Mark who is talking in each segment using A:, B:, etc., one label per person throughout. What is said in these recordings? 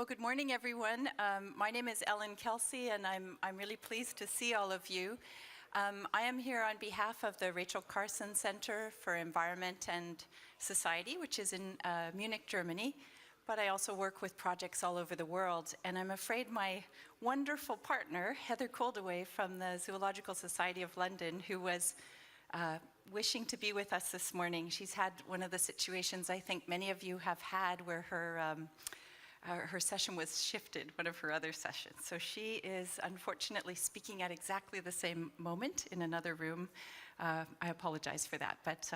A: Well, good morning, everyone. My name is Elin Kelsey, and I'm really pleased to see all of you. I am here on behalf of the Rachel Carson Center for Environment and Society, which is in Munich, Germany. But I also work with projects all over the world. And I'm afraid my wonderful partner, Heather Coldaway from the Zoological Society of London, who was wishing to be with us this morning. She's had one of the situations I think many of you have had where her session was shifted, one of her other sessions. So she is unfortunately speaking at exactly the same moment in another room. I apologize for that, but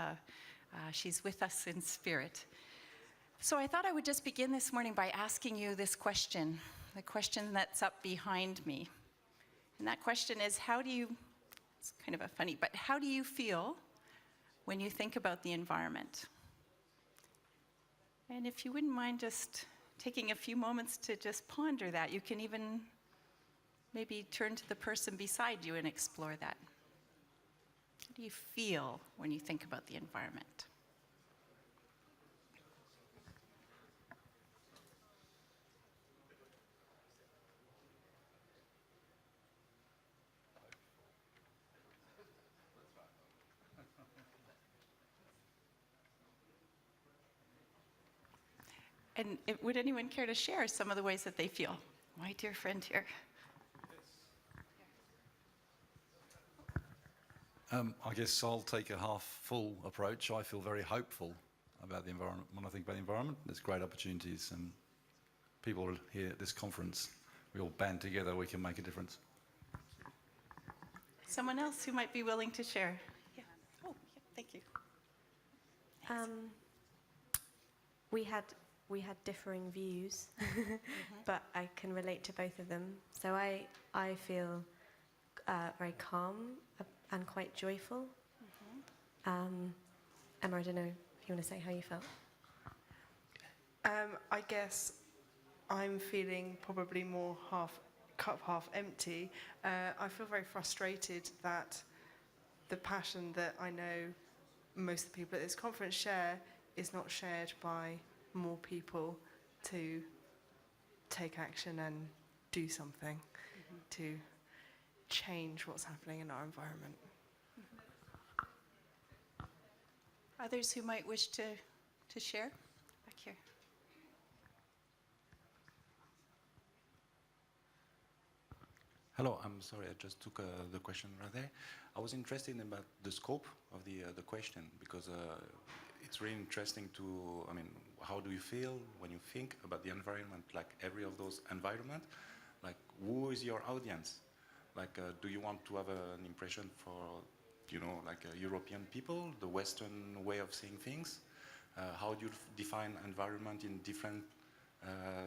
A: she's with us in spirit. So I thought I would just begin this morning by asking you this question, the question that's up behind me. And that question is, it's kind of a funny, but how do you feel when you think about the environment? And if you wouldn't mind just taking a few moments to just ponder that, you can even maybe turn to the person beside you and explore that. How do you feel when you think about the environment? And would anyone care to share some of the ways that they feel? My dear friend here.
B: I guess I'll take a half-full approach. I feel very hopeful about the environment. When I think about the environment, there's great opportunities, and people here at this conference, we all band together, we can make a difference.
A: Someone else who might be willing to share? Yeah. Oh, yeah, thank you.
C: We had differing views, but I can relate to both of them. So I feel very calm and quite joyful. Emma, I don't know if you want to say how you felt.
D: I guess I'm feeling probably more cup half empty. I feel very frustrated that the passion that I know most of the people at this conference share is not shared by more people to take action and do something to change what's happening in our environment.
A: Others who might wish to share? Back here.
E: Hello, I'm sorry, I just took the question right there. I was interested about the scope of the question, because it's really interesting to, how do you feel when you think about the environment, like every of those environment? Like, who is your audience? Like, do you want to have an impression for, European people, the Western way of seeing things? How do you define environment in different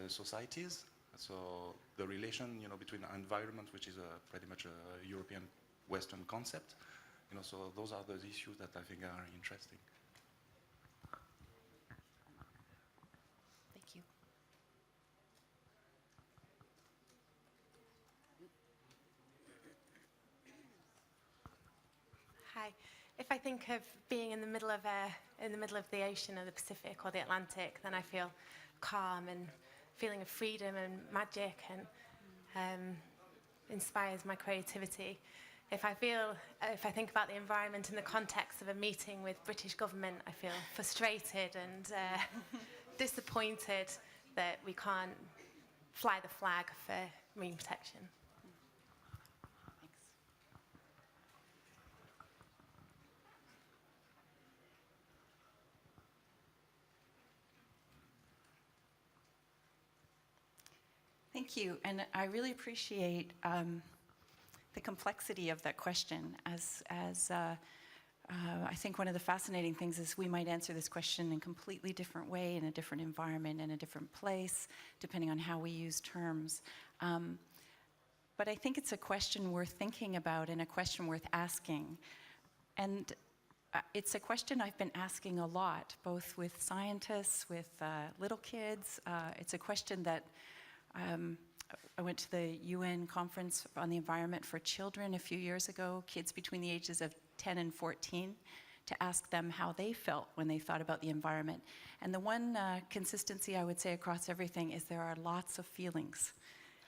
E: societies? So the relation, between environment, which is pretty much a European Western concept, so those are the issues that I think are interesting.
A: Thank you.
C: Hi. If I think of being in the middle of the ocean, or the Pacific or the Atlantic, then I feel calm and feeling of freedom and magic, and inspires my creativity. If I think about the environment in the context of a meeting with British government, I feel frustrated and disappointed that we can't fly the flag for marine protection.
A: Thank you, and I really appreciate the complexity of that question. I think one of the fascinating things is we might answer this question in a completely different way, in a different environment, in a different place, depending on how we use terms. But I think it's a question worth thinking about and a question worth asking. And it's a question I've been asking a lot, both with scientists, with little kids. It's a question that I went to the UN conference on the environment for children a few years ago, kids between the ages of 10 and 14, to ask them how they felt when they thought about the environment. And the one consistency I would say across everything is there are lots of feelings,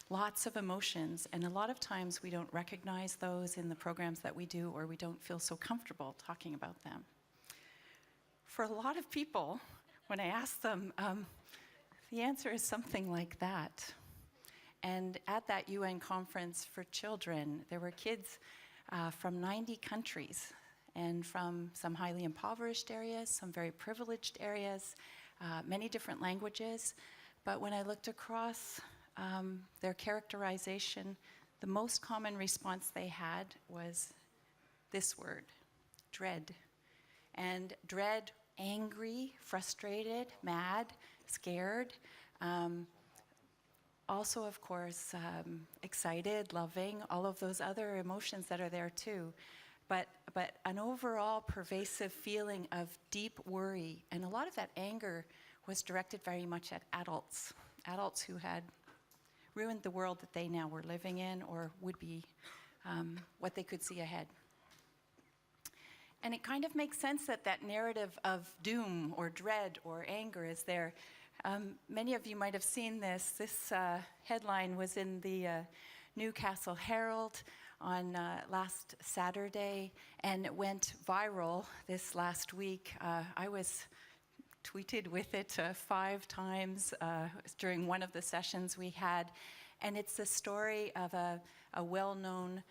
A: lots of emotions, and a lot of times we don't recognize those in the programs that we do, or we don't feel so comfortable talking about them. For a lot of people, when I ask them, the answer is something like that. And at that UN conference for children, there were kids from 90 countries, and from some highly impoverished areas, some very privileged areas, many different languages. But when I looked across their characterization, the most common response they had was this word, dread. And dread, angry, frustrated, mad, scared. Also, of course, excited, loving, all of those other emotions that are there too. But an overall pervasive feeling of deep worry, and a lot of that anger was directed very much at adults who had ruined the world that they now were living in, or would be what they could see ahead. And it kind of makes sense that that narrative of doom or dread or anger is there. Many of you might have seen this. This headline was in the Newcastle Herald on last Saturday, and it went viral this last week. I was tweeted with it 5 times during one of the sessions we had, and it's the story of a well-known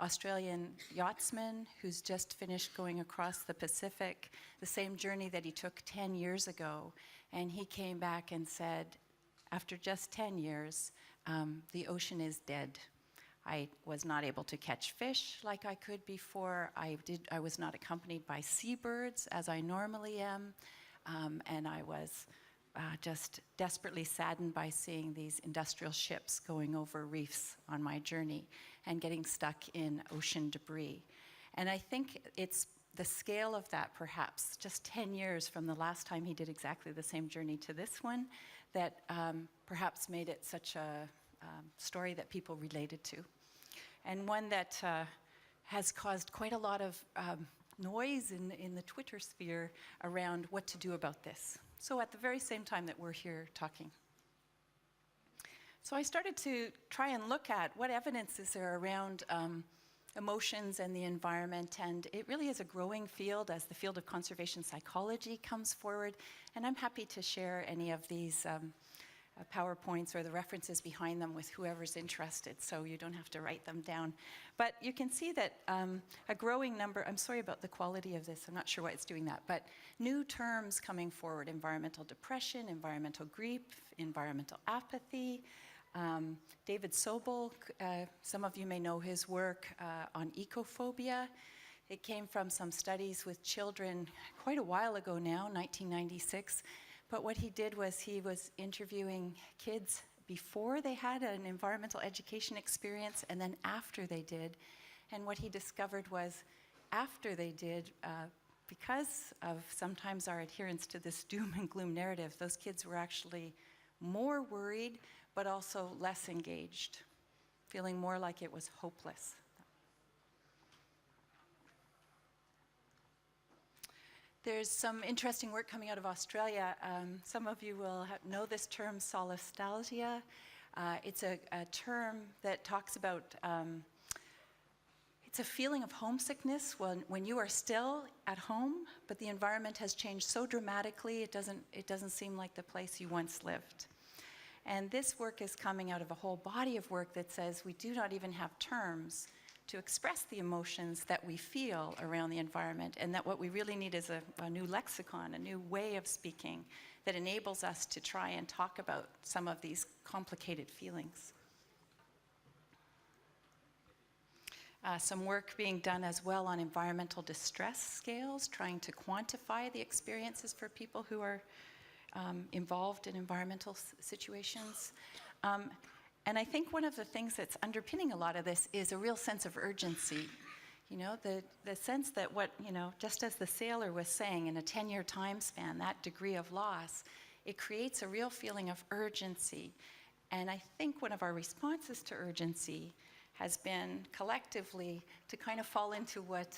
A: Australian yachtsman who's just finished going across the Pacific, the same journey that he took 10 years ago. And he came back and said, after just 10 years, the ocean is dead. I was not able to catch fish like I could before. I was not accompanied by seabirds as I normally am. And I was just desperately saddened by seeing these industrial ships going over reefs on my journey and getting stuck in ocean debris. And I think it's the scale of that, perhaps, just 10 years from the last time he did exactly the same journey to this one, that perhaps made it such a story that people related to. And one that has caused quite a lot of noise in the Twitter sphere around what to do about this. So at the very same time that we're here talking. So I started to try and look at what evidence is there around emotions and the environment, and it really is a growing field as the field of conservation psychology comes forward, and I'm happy to share any of these PowerPoints or the references behind them with whoever's interested, so you don't have to write them down. But you can see that a growing number, I'm sorry about the quality of this, I'm not sure why it's doing that, but new terms coming forward: environmental depression, environmental grief, environmental apathy. David Sobel, some of you may know his work on ecophobia. It came from some studies with children quite a while ago now, 1996. But what he did was he was interviewing kids before they had an environmental education experience and then after they did. And what he discovered was after they did, because of sometimes our adherence to this doom and gloom narrative, those kids were actually more worried, but also less engaged, feeling more like it was hopeless. There's some interesting work coming out of Australia. Some of you will know this term, solastalgia. It's a term that talks about, it's a feeling of homesickness when you are still at home, but the environment has changed so dramatically, it doesn't seem like the place you once lived. And this work is coming out of a whole body of work that says we do not even have terms to express the emotions that we feel around the environment, and that what we really need is a new lexicon, a new way of speaking that enables us to try and talk about some of these complicated feelings. Some work being done as well on environmental distress scales, trying to quantify the experiences for people who are involved in environmental situations. And I think one of the things that's underpinning a lot of this is a real sense of urgency. You know, the sense that just as the sailor was saying, in a 10-year time span, that degree of loss, it creates a real feeling of urgency. And I think one of our responses to urgency has been collectively to kind of fall into what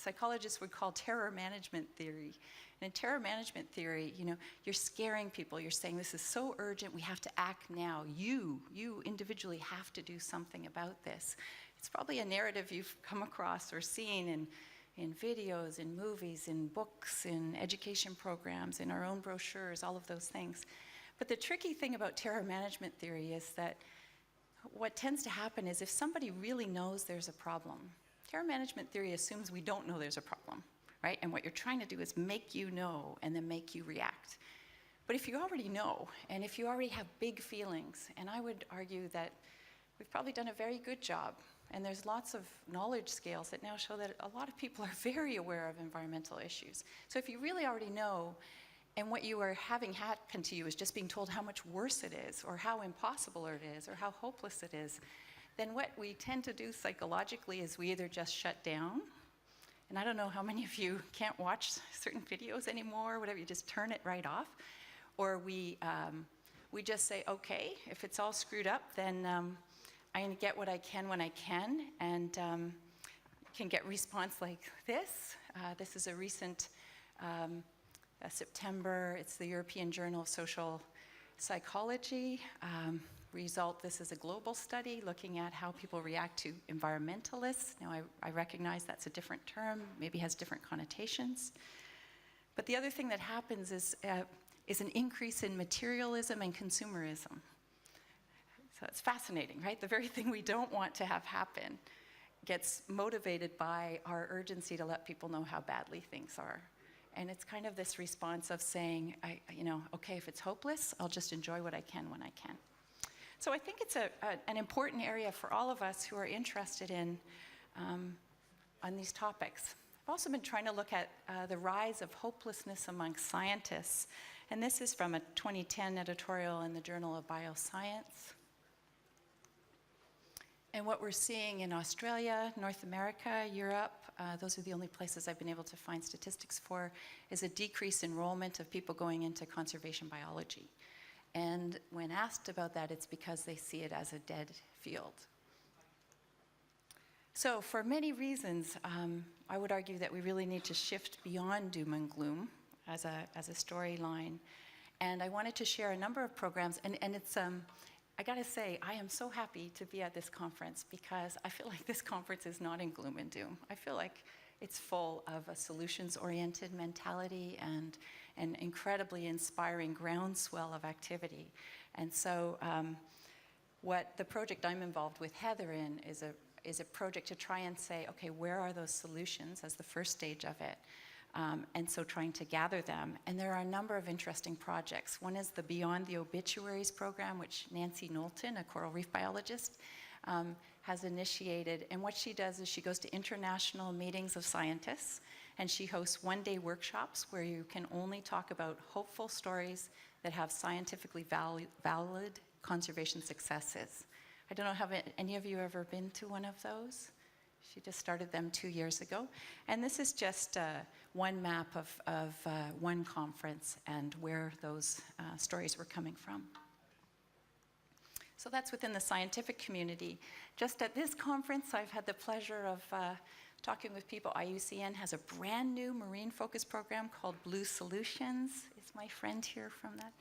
A: psychologists would call terror management theory. And in terror management theory, you know, you're scaring people. You're saying, this is so urgent, we have to act now. You individually have to do something about this. It's probably a narrative you've come across or seen in videos, in movies, in books, in education programs, in our own brochures, all of those things. But the tricky thing about terror management theory is that what tends to happen is if somebody really knows there's a problem, terror management theory assumes we don't know there's a problem, right? And what you're trying to do is make you know and then make you react. But if you already know, and if you already have big feelings, and I would argue that we've probably done a very good job, and there's lots of knowledge scales that now show that a lot of people are very aware of environmental issues. So if you really already know, and what you are having happen to you is just being told how much worse it is, or how impossible it is, or how hopeless it is, then what we tend to do psychologically is we either just shut down, and I don't know how many of you can't watch certain videos anymore, or whatever, you just turn it right off, or we just say, okay, if it's all screwed up, then I'm going to get what I can when I can, and can get response like this. This is a recent September, it's the European Journal of Social Psychology result. This is a global study looking at how people react to environmentalists. Now, I recognize that's a different term, maybe has different connotations. But the other thing that happens is an increase in materialism and consumerism. So it's fascinating, right? The very thing we don't want to have happen gets motivated by our urgency to let people know how badly things are. And it's kind of this response of saying, okay, if it's hopeless, I'll just enjoy what I can when I can. So I think it's an important area for all of us who are interested in on these topics. I've also been trying to look at the rise of hopelessness among scientists. And this is from a 2010 editorial in the Journal of Bioscience. And what we're seeing in Australia, North America, Europe, those are the only places I've been able to find statistics for, is a decreased enrollment of people going into conservation biology. And when asked about that, it's because they see it as a dead field. So for many reasons, I would argue that we really need to shift beyond doom and gloom as a storyline. And I wanted to share a number of programs, and it's, I gotta say, I am so happy to be at this conference because I feel like this conference is not in gloom and doom. I feel like it's full of a solutions-oriented mentality and an incredibly inspiring groundswell of activity. And so what the project I'm involved with Heather in is a project to try and say, okay, where are those solutions as the first stage of it? And so trying to gather them. And there are a number of interesting projects. One is the Beyond the Obituaries program, which Nancy Knowlton, a coral reef biologist, has initiated. And what she does is she goes to international meetings of scientists, and she hosts one-day workshops where you can only talk about hopeful stories that have scientifically valid conservation successes. I don't know, have any of you ever been to one of those? She just started them 2 years ago. And this is just one map of one conference and where those stories were coming from. So that's within the scientific community. Just at this conference, I've had the pleasure of talking with people. IUCN has a brand new marine-focused program called Blue Solutions. Is my friend here from that?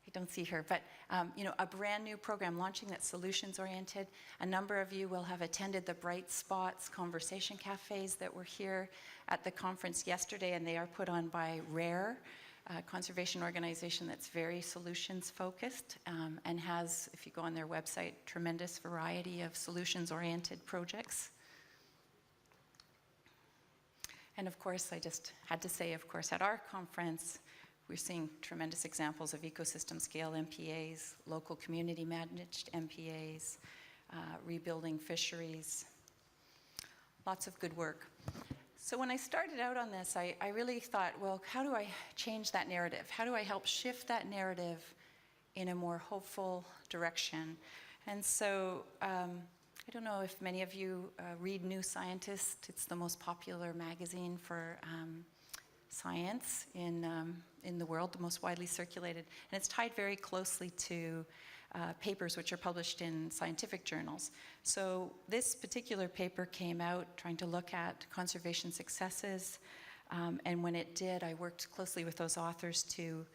A: I don't see her, but a brand new program launching that's solutions-oriented. A number of you will have attended the Bright Spots conversation cafes that were here at the conference yesterday, and they are put on by RARE, a conservation organization that's very solutions-focused and has, if you go on their website, tremendous variety of solutions-oriented projects. And of course, I just had to say, of course, at our conference, we're seeing tremendous examples of ecosystem scale MPAs, local community managed MPAs, rebuilding fisheries, lots of good work. So when I started out on this, I really thought, well, how do I change that narrative? How do I help shift that narrative in a more hopeful direction? And so I don't know if many of you read New Scientist. It's the most popular magazine for science in the world, the most widely circulated. And it's tied very closely to papers which are published in scientific journals. So this particular paper came out trying to look at conservation successes, and when it did, I worked closely with those authors to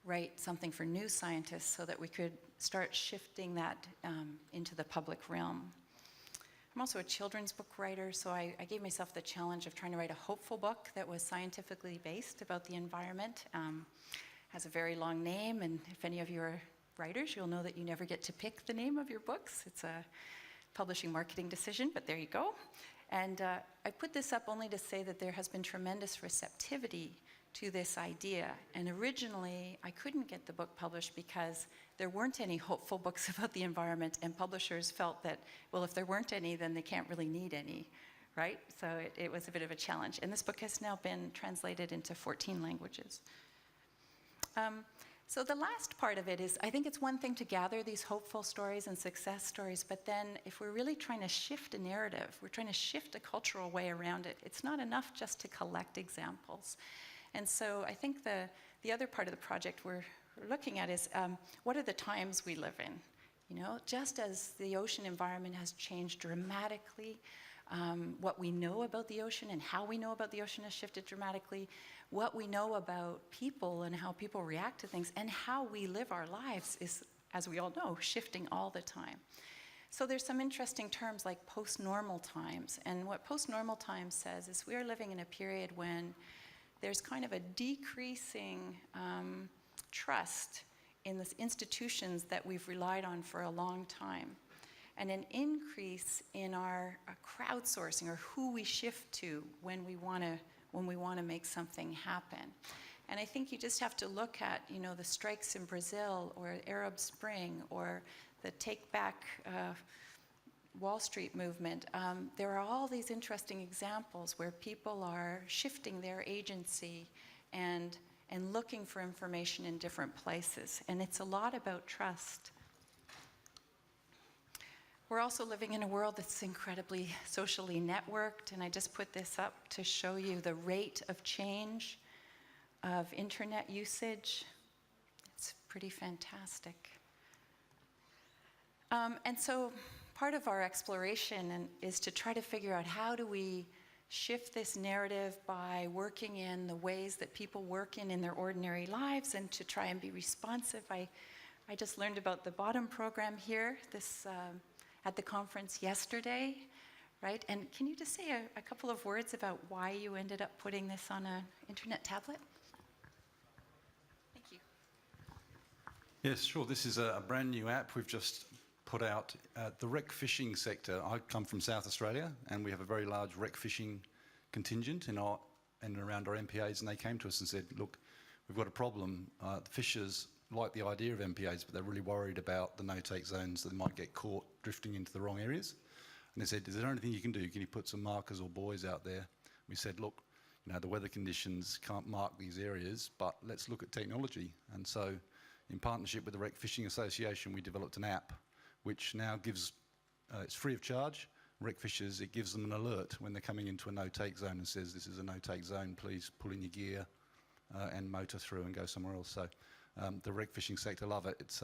A: write something for new scientists so that we could start shifting that into the public realm. I'm also a children's book writer, so I gave myself the challenge of trying to write a hopeful book that was scientifically based about the environment. Has a very long name, and if any of you are writers, you'll know that you never get to pick the name of your books. It's a publishing marketing decision, but there you go. And I put this up only to say that there has been tremendous receptivity to this idea. And originally, I couldn't get the book published because there weren't any hopeful books about the environment, and publishers felt that, well, if there weren't any, then they can't really need any, right? So it was a bit of a challenge. And this book has now been translated into 14 languages. So the last part of it is, I think it's one thing to gather these hopeful stories and success stories, but then if we're really trying to shift a narrative, we're trying to shift a cultural way around it, it's not enough just to collect examples. And so I think the other part of the project we're looking at is, what are the times we live in? You know, just as the ocean environment has changed dramatically, what we know about the ocean and how we know about the ocean has shifted dramatically. What we know about people and how people react to things and how we live our lives is, as we all know, shifting all the time. So there's some interesting terms like post-normal times. And what post-normal times says is we are living in a period when there's kind of a decreasing trust in the institutions that we've relied on for a long time, and an increase in our crowdsourcing, or who we shift to when we want to make something happen. And I think you just have to look at, you know, the strikes in Brazil, or Arab Spring, or the Take Back Wall Street movement. There are all these interesting examples where people are shifting their agency and looking for information in different places. And it's a lot about trust. We're also living in a world that's incredibly socially networked, and I just put this up to show you the rate of change of internet usage. It's pretty fantastic. And so part of our exploration is to try to figure out, how do we shift this narrative by working in the ways that people work in their ordinary lives, and to try and be responsive. I just learned about the Bottom program here at the conference yesterday, right? And can you just say a couple of words about why you ended up putting this on an internet tablet? Thank you.
B: Yes, sure. This is a brand new app we've just put out. The wreck fishing sector. I come from South Australia, and we have a very large wreck fishing contingent in and around our MPAs, and they came to us and said, look, we've got a problem. The fishers like the idea of MPAs, but they're really worried about the no-take zones, that they might get caught drifting into the wrong areas. And they said, is there anything you can do? Can you put some markers or buoys out there? We said, look, you know, the weather conditions can't mark these areas, but let's look at technology. And so, in partnership with the Wreck Fishing Association, we developed an app which now gives, it's free of charge. Wreck fishers, it gives them an alert when they're coming into a no-take zone and says, this is a no-take zone, please pull in your gear and motor through and go somewhere else. So the wreck fishing sector love it. It's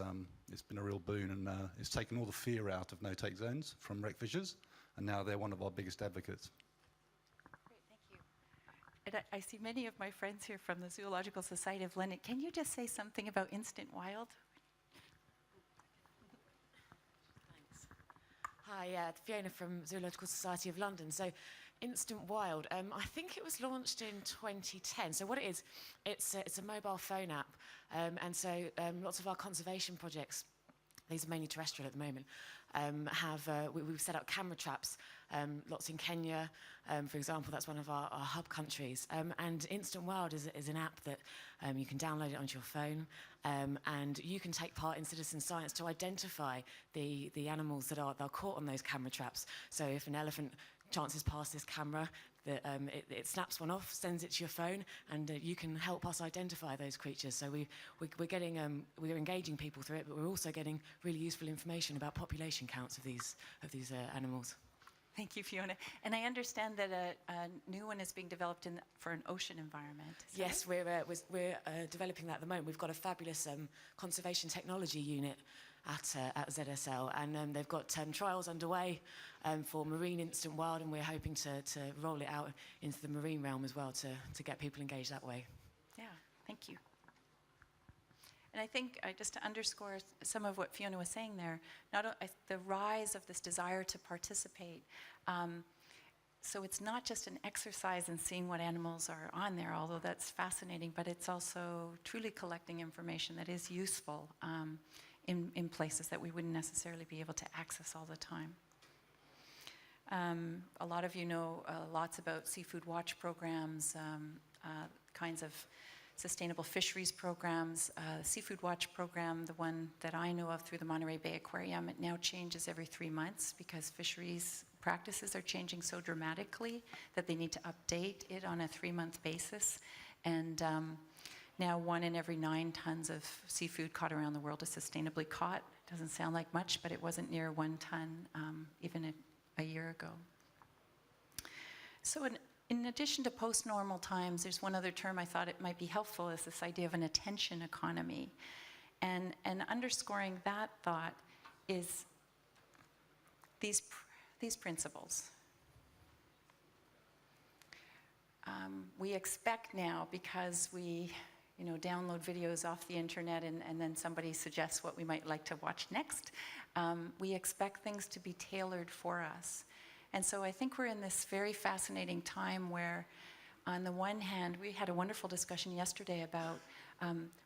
B: been a real boon, and it's taken all the fear out of no-take zones from wreck fishers, and now they're one of our biggest advocates.
A: Great, thank you. And I see many of my friends here from the Zoological Society of London. Can you just say something about Instant Wild?
F: Hi, Fiona from Zoological Society of London. So, Instant Wild, I think it was launched in 2010. So what it is, it's a mobile phone app, and so lots of our conservation projects, these are mainly terrestrial at the moment, we've set up camera traps, lots in Kenya, for example. That's one of our hub countries. And Instant Wild is an app that you can download it onto your phone, and you can take part in citizen science to identify the animals that are caught on those camera traps. So if an elephant chances past this camera, that it snaps one off, sends it to your phone, and you can help us identify those creatures. So we're engaging people through it, but we're also getting really useful information about population counts of these animals.
A: Thank you, Fiona. And I understand that a new one is being developed for an ocean environment. Is that
F: Yes, we're developing that at the moment. We've got a fabulous conservation technology unit at ZSL, and they've got trials underway for marine instant wild, and we're hoping to roll it out into the marine realm as well to get people engaged that way.
A: Yeah, thank you. And I think, just to underscore some of what Fiona was saying there, the rise of this desire to participate. So it's not just an exercise in seeing what animals are on there, although that's fascinating, but it's also truly collecting information that is useful in places that we wouldn't necessarily be able to access all the time. A lot of you know lots about seafood watch programs, kinds of sustainable fisheries programs. Seafood Watch program, the one that I know of through the Monterey Bay Aquarium, it now changes every 3 months because fisheries practices are changing so dramatically that they need to update it on a 3-month basis. And now 1 in every 9 tons of seafood caught around the world is sustainably caught. Doesn't sound like much, but it wasn't near 1 ton even a year ago. So in addition to post-normal times, there's one other term I thought it might be helpful, is this idea of an attention economy. And underscoring that thought is these principles. We expect now, because we download videos off the internet and then somebody suggests what we might like to watch next, we expect things to be tailored for us. And so I think we're in this very fascinating time where, on the one hand, we had a wonderful discussion yesterday about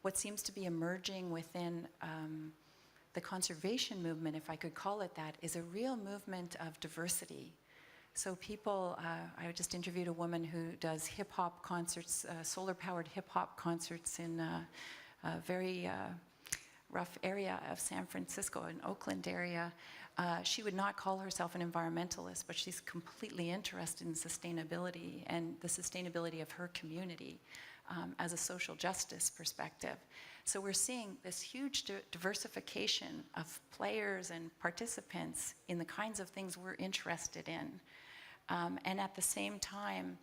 A: what seems to be emerging within the conservation movement, if I could call it that, is a real movement of diversity. So people, I just interviewed a woman who does hip-hop concerts, solar-powered hip-hop concerts in a very rough area of San Francisco, an Oakland area. She would not call herself an environmentalist, but she's completely interested in sustainability and the sustainability of her community as a social justice perspective. So we're seeing this huge diversification of players and participants in the kinds of things we're interested in. And at the same time,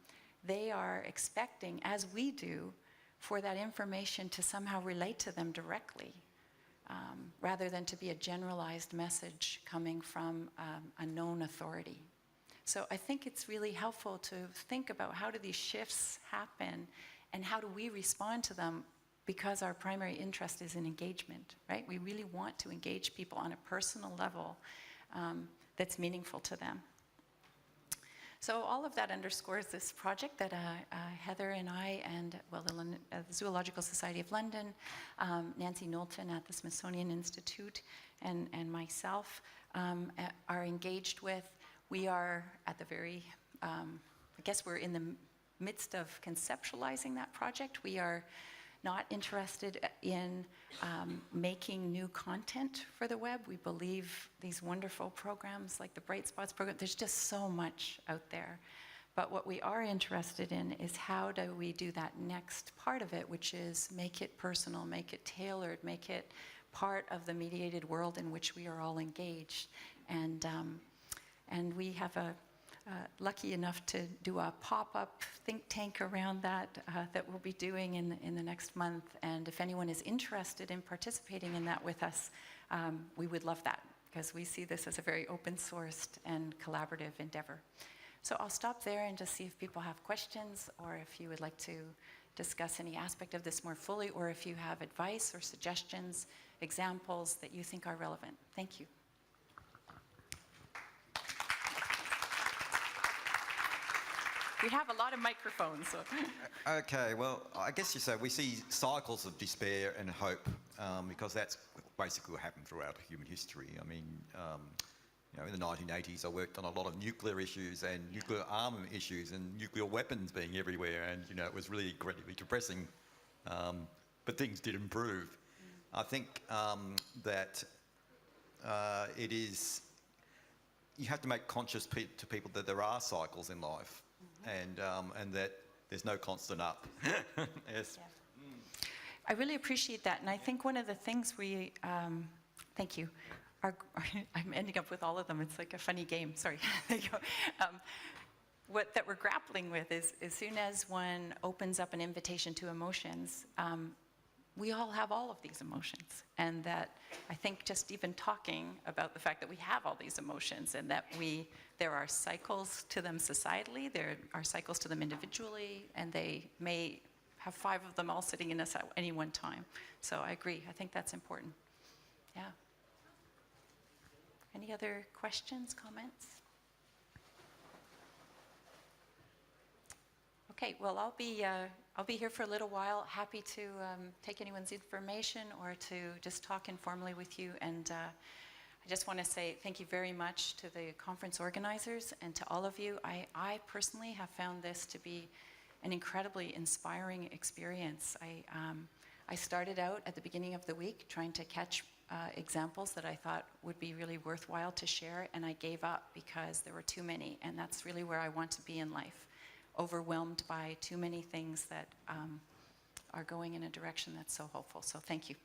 A: they are expecting, as we do, for that information to somehow relate to them directly. Rather than to be a generalized message coming from a known authority. So I think it's really helpful to think about, how do these shifts happen and how do we respond to them, because our primary interest is in engagement, right? We really want to engage people on a personal level that's meaningful to them. So all of that underscores this project that Heather and I and, the Zoological Society of London, Nancy Knowlton at the Smithsonian Institute, and myself are engaged with. We are at the very, I guess we're in the midst of conceptualizing that project. We are not interested in making new content for the web. We believe these wonderful programs like the Bright Spots program, there's just so much out there. But what we are interested in is, how do we do that next part of it, which is make it personal, make it tailored, make it part of the mediated world in which we are all engaged. And we have lucky enough to do a pop-up think tank around that that we'll be doing in the next month. And if anyone is interested in participating in that with us, we would love that, because we see this as a very open-sourced and collaborative endeavor. So I'll stop there and just see if people have questions, or if you would like to discuss any aspect of this more fully, or if you have advice or suggestions, examples that you think are relevant. Thank you. We have a lot of microphones. So.
G: Okay, well, I guess you say we see cycles of despair and hope, because that's basically what happened throughout human history. I mean, in the 1980s, I worked on a lot of nuclear issues and nuclear armament issues and nuclear weapons being everywhere, and it was really incredibly depressing. But things did improve. I think that it is, you have to make conscious to people that there are cycles in life. And that there's no constant up. Yes.
A: I really appreciate that, and I think one of the things we, thank you. I'm ending up with all of them. It's like a funny game. Sorry. There you go. What that we're grappling with is, as soon as one opens up an invitation to emotions, we all have all of these emotions. And that I think just even talking about the fact that we have all these emotions and that there are cycles to them societally, there are cycles to them individually, and they may have 5 of them all sitting in us at any one time. So I agree. I think that's important. Yeah. Any other questions, comments? Okay, well, I'll be here for a little while. Happy to take anyone's information or to just talk informally with you. And I just want to say thank you very much to the conference organizers and to all of you. I personally have found this to be an incredibly inspiring experience. I started out at the beginning of the week trying to catch examples that I thought would be really worthwhile to share, and I gave up because there were too many, and that's really where I want to be in life, overwhelmed by too many things that are going in a direction that's so hopeful. So thank you.